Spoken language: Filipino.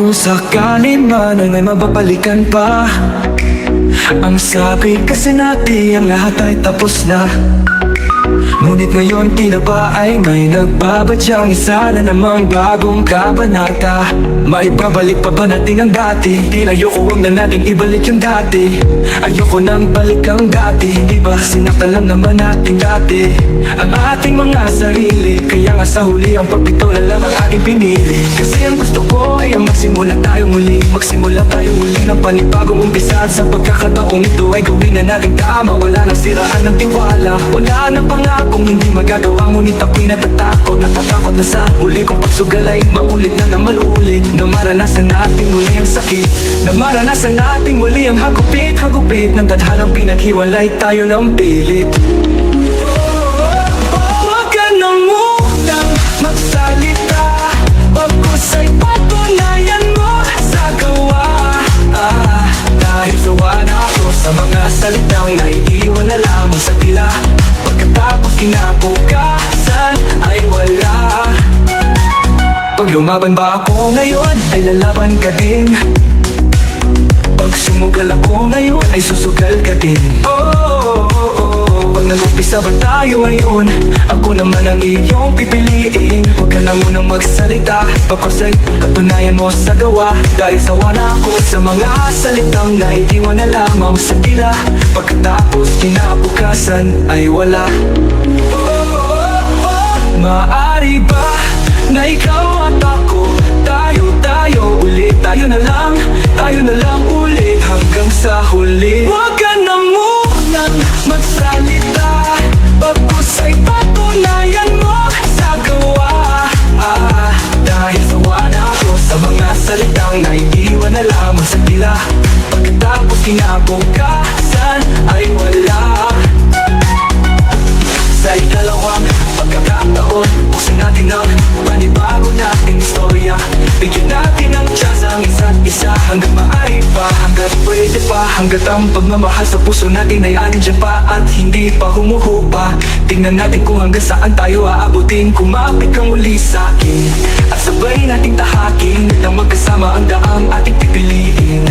Kung sakali man ay may mababalikan pa, ang sabi kasi natin ang lahat ay tapos na. Ngunit ngayon tila ba ay may nagbabadyang isa na namang bagong kabanata. Maibabalik pa ba natin ang dati? Tila ayoko, huwag na natin ibalik yung dati. Ayoko nang balik ang dati. Di ba sinaktan lang naman natin dati ang ating mga sarili? Kaya nga sa huli ang pagbitaw na lang ang aking pinili. Kasi ang gusto ko ay ang magsimula tayo muli. Magsimula tayo muli ng panibagong umpisa. At sa pagkakataong ito ay gawin na natin tama. Wala nang siraan ng tiwala, wala nang pangakong hindi magagawa. Ngunit ako'y natatakot na sa huli kong pagsugal ay maulit na naman ulit. Na maranasan natin muli ang sakit, na maranasan natin muli ang hagupit ng tadhanang pinaghiwalay tayo ng pilit. Huwag ka nang munang magsalita, pagkusay patunayan mo sa gawa. Dahil sawa na ako sa mga salitang naiiwan na lamang sa tila. Pagkatapos kinabukasan ay wala. Pag lumaban ba ako ngayon ay lalaban ka din. Pag sumugal ako ngayon ay susugal ka din. Pag nag-umpisa ba tayo ngayon, ako naman ang iyong pipiliin. Huwag ka na munang magsalita, pagkusay katunayan mo sa gawa. Dahil sawa na ako sa mga salitang naiiwan na lamang sa tila. Pagkatapos kinabukasan ay wala. Maaari ba na ikaw at ako, tayo ulit, tayo na lang ulit hanggang sa huli. Huwag ka na munang magsalita, pagkusay patunayan mo sa gawa. Dahil sawa na ako sa mga salitang naiiwan na lamang sa tila. Pagkatapos kinabukasan ay wala. Sa ikalawang pagkakataon, buksan natin ang panibago nating istorya. Bigyan natin ng chance ang isa't isa hanggang maaari pa, hanggang pwede pa, hanggat ang pagmamahal sa puso natin ay andyan pa at hindi pa humuhupa. Tingnan natin kung hanggang saan tayo aabutin. Kumapit kang muli sa'kin at sabay nating tahakin nang magkasama ang daang ating pipiliin.